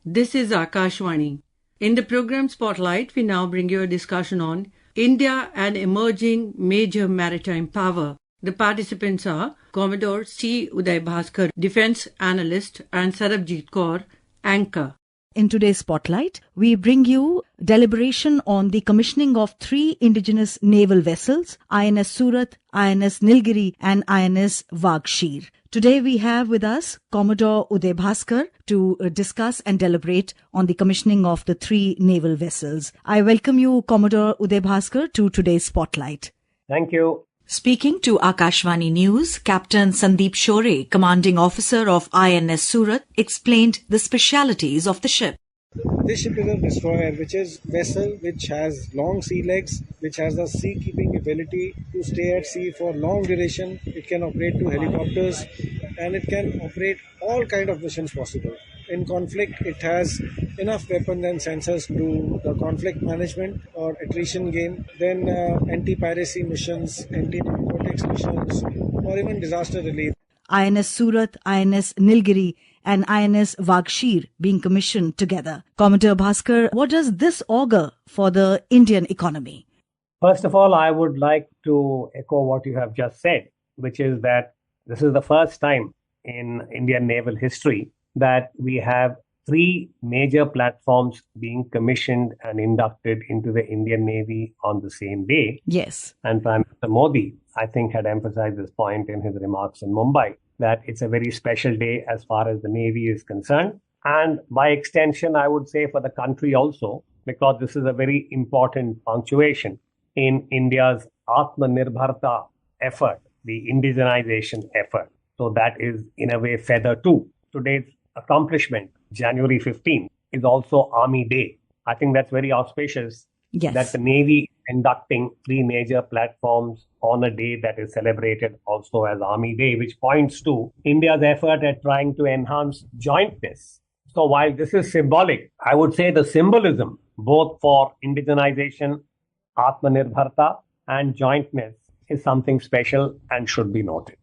This is Akashvani. In the program Spotlight, we now bring you a discussion on India and emerging major maritime power. The participants are Commodore C. Uday Bhaskar, Defense Analyst, and Sarabjeet Kaur, Anchor. In today's Spotlight, we bring you deliberation on the commissioning of 3 indigenous naval vessels, INS Surat, INS Nilgiri and INS Vaghshir. Today we have with us Commodore Uday Bhaskar to discuss and deliberate on the commissioning of the 3 naval vessels. I welcome you, Commodore Uday Bhaskar, to today's Spotlight. Thank you. Speaking to Akashvani News, Captain Sandeep Shore, commanding officer of INS Surat, explained the specialities of the ship. This ship is a destroyer, which is vessel which has long sea legs, which has the sea keeping ability to stay at sea for long duration. It can operate to helicopters and it can operate all kind of missions possible. In conflict, it has enough weapons and sensors to do the conflict management or attrition game, then anti-piracy missions, anti-narcotics missions, or even disaster relief. INS Surat, INS Nilgiri and INS Vaghshir being commissioned together. Commodore Bhaskar, what does this augur for the Indian economy? First of all, I would like to echo what you have just said, which is that this is the first time in Indian naval history that we have 3 major platforms being commissioned and inducted into the Indian Navy on the same day. Yes. And Prime Minister Modi, I think, had emphasized this point in his remarks in Mumbai, that it's a very special day as far as the Navy is concerned. And by extension, I would say for the country also, because this is a very important punctuation in India's Atmanirbharta effort, the indigenization effort. So that is in a way feather too. Today's accomplishment, January 15th, is also Army Day. I think that's very auspicious. Yes. That the Navy inducting 3 major platforms on a day that is celebrated also as Army Day, which points to India's effort at trying to enhance jointness. So while this is symbolic, I would say the symbolism, both for indigenization, Atmanirbharta, and jointness, is something special and should be noted.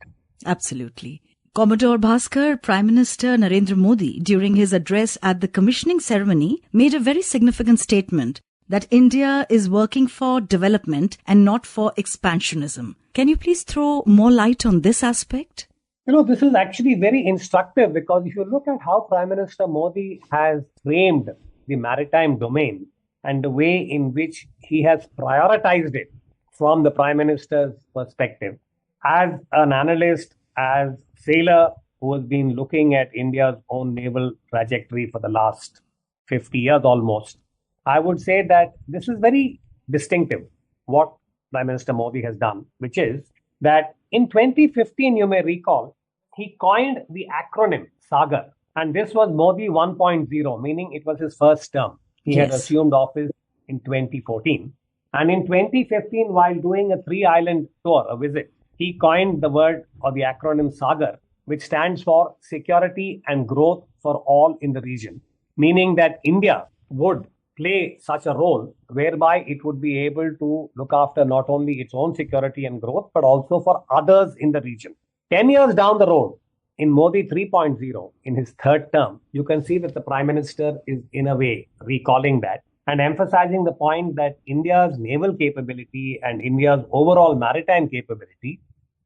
Absolutely. Commodore Bhaskar, Prime Minister Narendra Modi, during his address at the commissioning ceremony, made a very significant statement that India is working for development and not for expansionism. Can you please throw more light on this aspect? This is actually very instructive because if you look at how Prime Minister Modi has framed the maritime domain and the way in which he has prioritized it from the Prime Minister's perspective, as an analyst, as sailor who has been looking at India's own naval trajectory for the last 50 years almost, I would say that this is very distinctive, what Prime Minister Modi has done, which is that in 2015, you may recall, he coined the acronym SAGAR. And this was Modi 1.0, meaning it was his first term. He had assumed office in 2014. And in 2015, while doing a 3-island tour, a visit, he coined the word or the acronym SAGAR, which stands for Security and Growth for All in the Region, meaning that India would play such a role whereby it would be able to look after not only its own security and growth, but also for others in the region. 10 years down the road, in Modi 3.0, in his 3rd term, you can see that the Prime Minister is in a way recalling that and emphasizing the point that India's naval capability and India's overall maritime capability,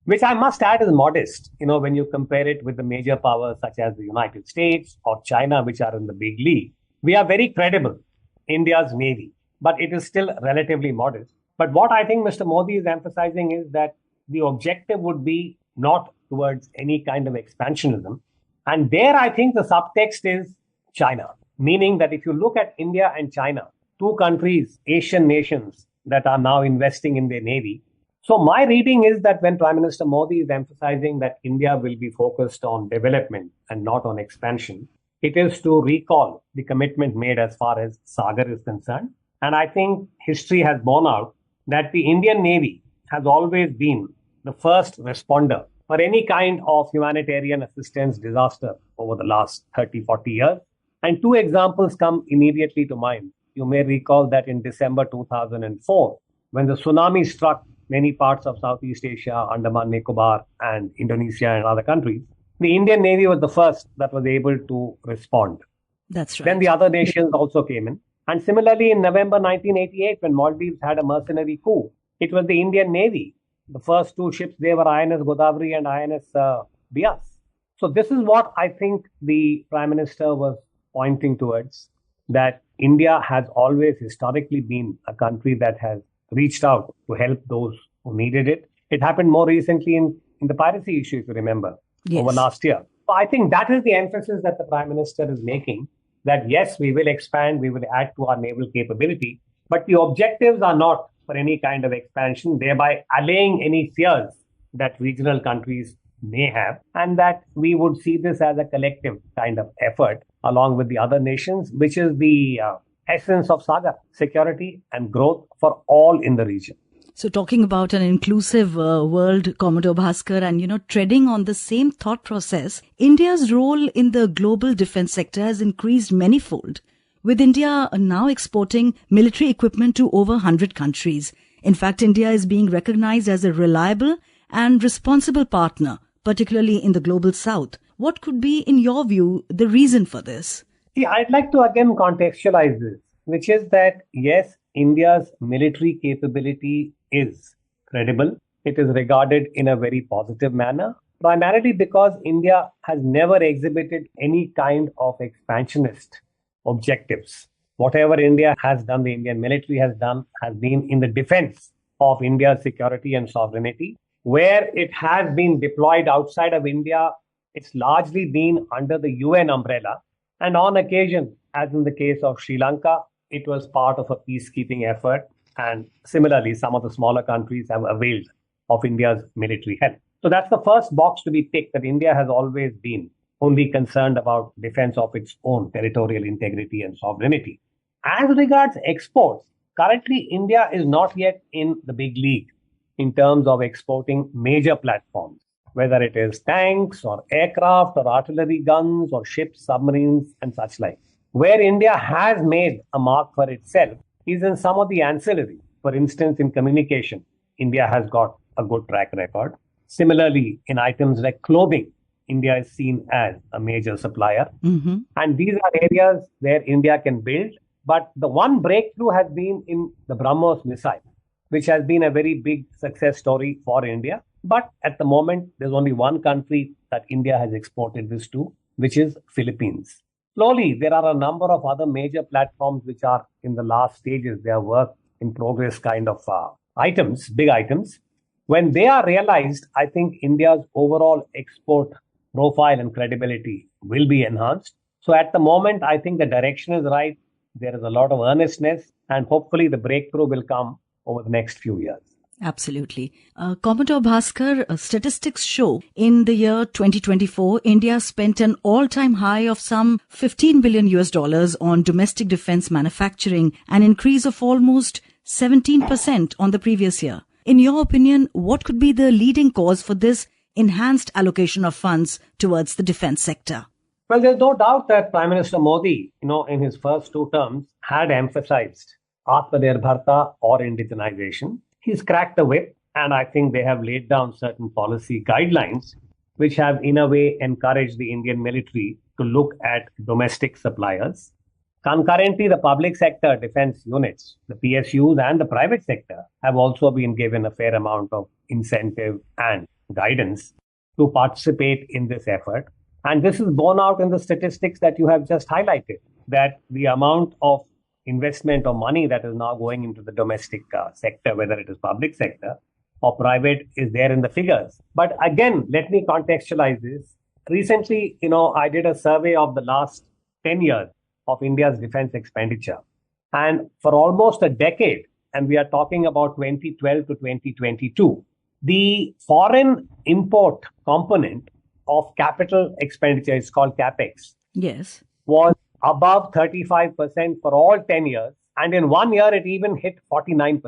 which I must add is modest, when you compare it with the major powers such as the United States or China, which are in the big league. We are very credible, India's Navy, but it is still relatively modest. But what I think Mr. Modi is emphasizing is that the objective would be not towards any kind of expansionism. And there I think the subtext is China, meaning that if you look at India and China, 2 countries, Asian nations that are now investing in their Navy. So my reading is that when Prime Minister Modi is emphasizing that India will be focused on development and not on expansion, it is to recall the commitment made as far as SAGAR is concerned. And I think history has borne out that the Indian Navy has always been the first responder for any kind of humanitarian assistance disaster over the last 30, 40 years. And 2 examples come immediately to mind. You may recall that in December 2004, when the tsunami struck many parts of Southeast Asia, Andaman, Nicobar, and Indonesia and other countries, the Indian Navy was the first that was able to respond. That's right. Then the other nations also came in. And similarly, in November 1988, when Maldives had a mercenary coup, it was the Indian Navy. The first two ships, they were INS Godavari and INS Bias. So this is what I think the Prime Minister was pointing towards, that India has always historically been a country that has reached out to help those who needed it. It happened more recently in the piracy issue, if you remember, over last year. So I think that is the emphasis that the Prime Minister is making, that yes, we will expand, we will add to our naval capability, but the objectives are not for any kind of expansion, thereby allaying any fears that regional countries may have, and that we would see this as a collective kind of effort along with the other nations, which is the essence of Sagar, security and growth for all in the region. So talking about an inclusive world, Commodore Bhaskar, and, treading on the same thought process, India's role in the global defense sector has increased manifold, with India now exporting military equipment to over 100 countries. In fact, India is being recognized as a reliable and responsible partner, particularly in the global south. What could be, in your view, the reason for this? See, I'd like to again contextualize this, which is that, yes, India's military capability is credible. It is regarded in a very positive manner, primarily because India has never exhibited any kind of expansionist objectives. Whatever India has done, the Indian military has done, has been in the defense of India's security and sovereignty. Where it has been deployed outside of India, it's largely been under the UN umbrella. And on occasion, as in the case of Sri Lanka, it was part of a peacekeeping effort. And similarly, some of the smaller countries have availed of India's military help. So that's the first box to be ticked, that India has always been only concerned about defense of its own territorial integrity and sovereignty. As regards exports, currently India is not yet in the big league in terms of exporting major platforms, whether it is tanks or aircraft or artillery guns or ships, submarines and such like. Where India has made a mark for itself is in some of the ancillary. For instance, in communication, India has got a good track record. Similarly, in items like clothing, India is seen as a major supplier. Mm-hmm. And these are areas where India can build. But the one breakthrough has been in the BrahMos missile, which has been a very big success story for India. But at the moment, there's only one country that India has exported this to, which is Philippines. Slowly, there are a number of other major platforms which are in the last stages. They are work in progress kind of items, big items. When they are realized, I think India's overall export profile and credibility will be enhanced. So at the moment, I think the direction is right. There is a lot of earnestness, and hopefully the breakthrough will come over the next few years. Absolutely. Commodore Bhaskar, statistics show in the year 2024, India spent an all-time high of some $15 billion on domestic defense manufacturing, an increase of almost 17% on the previous year. In your opinion, what could be the leading cause for this enhanced allocation of funds towards the defense sector? Well, there's no doubt that Prime Minister Modi, in his first two terms, had emphasized Atmanirbharta or indigenization. He's cracked the whip, and I think they have laid down certain policy guidelines which have, in a way, encouraged the Indian military to look at domestic suppliers. Concurrently, the public sector defense units, the PSUs and the private sector, have also been given a fair amount of incentive and guidance to participate in this effort. And this is borne out in the statistics that you have just highlighted, that the amount of investment or money that is now going into the domestic sector, whether it is public sector or private, is there in the figures. But again, let me contextualize this. Recently, I did a survey of the last 10 years of India's defense expenditure. And for almost a decade, and we are talking about 2012 to 2022, the foreign import component of capital expenditure, it's called CapEx, yes, was above 35% for all 10 years. And in 1 year, it even hit 49%.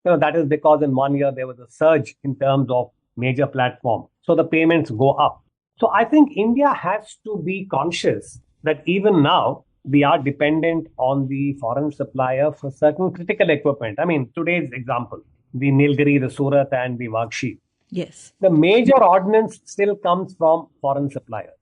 That is because in 1 year, there was a surge in terms of major platform. So the payments go up. So I think India has to be conscious that even now, we are dependent on the foreign supplier for certain critical equipment. I mean, today's example, the Nilgiri, the Surat and the Warships. Yes. The major ordnance still comes from foreign suppliers.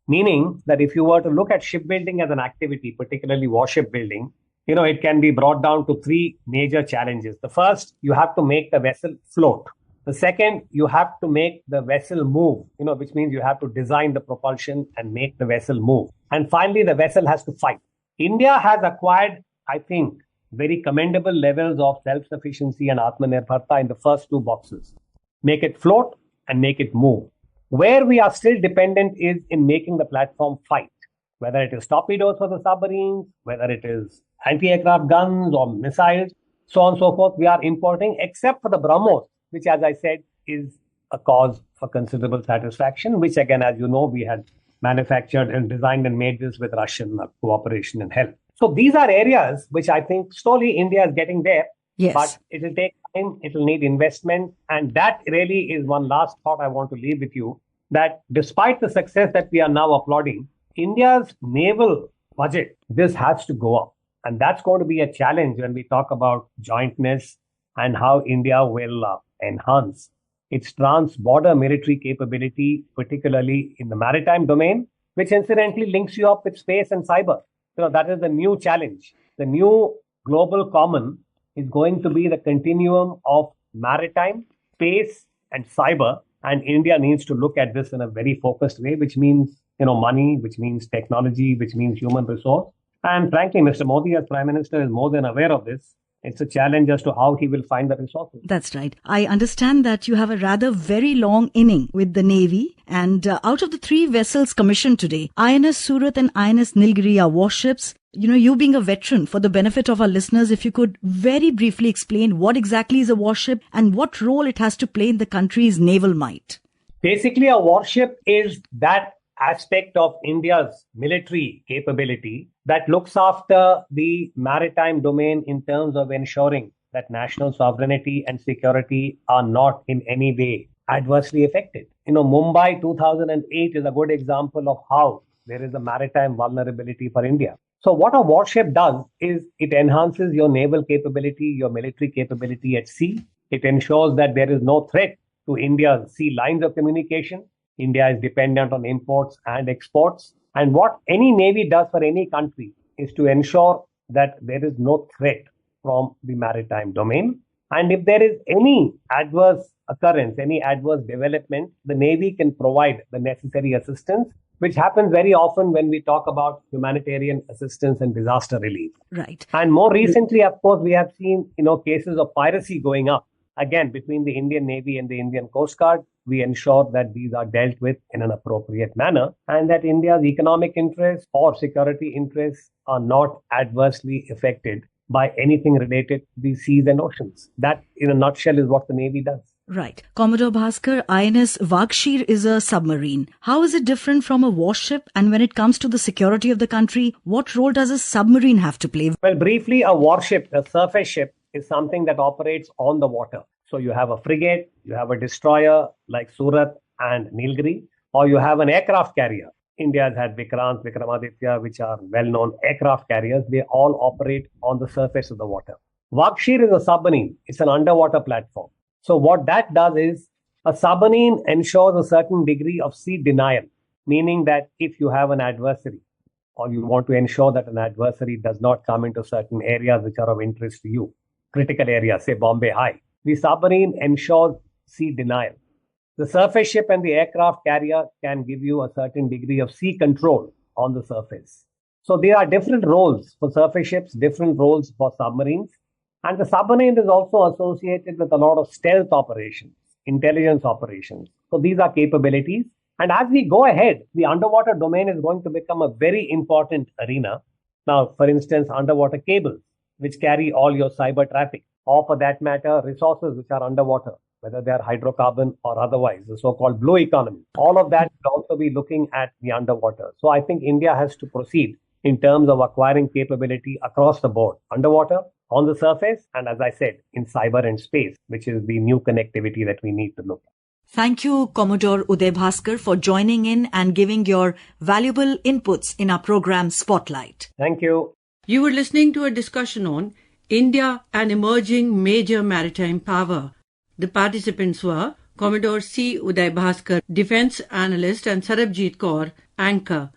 Meaning that if you were to look at shipbuilding as an activity, particularly warship building, it can be brought down to three major challenges. The first, you have to make the vessel float. The second, you have to make the vessel move, which means you have to design the propulsion and make the vessel move. And finally, the vessel has to fight. India has acquired, I think, very commendable levels of self-sufficiency and Atmanirbharta in the first two boxes. Make it float and make it move. Where we are still dependent is in making the platform fight, whether it is torpedoes for the submarines, whether it is anti-aircraft guns or missiles, so on and so forth. We are importing, except for the BrahMos, which, as I said, is a cause for considerable satisfaction, which again, as you know, we had manufactured and designed and made this with Russian cooperation and help. So these are areas which I think slowly India is getting there. Yes. But it will take time, it will need investment. And that really is one last thought I want to leave with you, that despite the success that we are now applauding, India's naval budget, this has to go up. And that's going to be a challenge when we talk about jointness and how India will enhance its trans-border military capability, particularly in the maritime domain, which incidentally links you up with space and cyber. That is the new challenge. The new global common is going to be the continuum of maritime, space, and cyber. And India needs to look at this in a very focused way, which means, money, which means technology, which means human resource. And frankly, Mr. Modi as Prime Minister is more than aware of this. It's a challenge as to how he will find the resources. That's right. I understand that you have a rather very long inning with the Navy. And out of the three vessels commissioned today, INS Surat and INS Nilgiri are warships. You being a veteran, for the benefit of our listeners, if you could very briefly explain what exactly is a warship and what role it has to play in the country's naval might. Basically, a warship is that aspect of India's military capability that looks after the maritime domain in terms of ensuring that national sovereignty and security are not in any way adversely affected. Mumbai 2008 is a good example of how there is a maritime vulnerability for India. So what a warship does is it enhances your naval capability, your military capability at sea. It ensures that there is no threat to India's sea lines of communication. India is dependent on imports and exports. And what any navy does for any country is to ensure that there is no threat from the maritime domain. And if there is any adverse occurrence, any adverse development, the navy can provide the necessary assistance, which happens very often when we talk about humanitarian assistance and disaster relief. Right. And more recently, of course, we have seen, cases of piracy going up. Again, between the Indian Navy and the Indian Coast Guard, we ensure that these are dealt with in an appropriate manner and that India's economic interests or security interests are not adversely affected by anything related to the seas and oceans. That, in a nutshell, is what the Navy does. Right. Commodore Bhaskar, INS Vakshir is a submarine. How is it different from a warship? And when it comes to the security of the country, what role does a submarine have to play? Well, briefly, a warship, a surface ship, is something that operates on the water. So you have a frigate, you have a destroyer like Surat and Nilgiri, or you have an aircraft carrier. India has had Vikrant, Vikramaditya, which are well-known aircraft carriers. They all operate on the surface of the water. Vakshir is a submarine. It's an underwater platform. So what that does is a submarine ensures a certain degree of sea denial, meaning that if you have an adversary or you want to ensure that an adversary does not come into certain areas which are of interest to you, critical areas, say Bombay High, the submarine ensures sea denial. The surface ship and the aircraft carrier can give you a certain degree of sea control on the surface. So there are different roles for surface ships, different roles for submarines. And the submarine is also associated with a lot of stealth operations, intelligence operations. So these are capabilities. And as we go ahead, the underwater domain is going to become a very important arena. Now, for instance, underwater cables, which carry all your cyber traffic, or for that matter, resources which are underwater, whether they are hydrocarbon or otherwise, the so-called blue economy. All of that will also be looking at the underwater. So I think India has to proceed in terms of acquiring capability across the board, underwater, on the surface, and as I said, in cyber and space, which is the new connectivity that we need to look at. Thank you, Commodore Uday Bhaskar, for joining in and giving your valuable inputs in our program Spotlight. Thank you. You were listening to a discussion on India, an emerging major maritime power. The participants were Commodore C. Uday Bhaskar, Defense Analyst, and Sarabjeet Kaur, Anchor.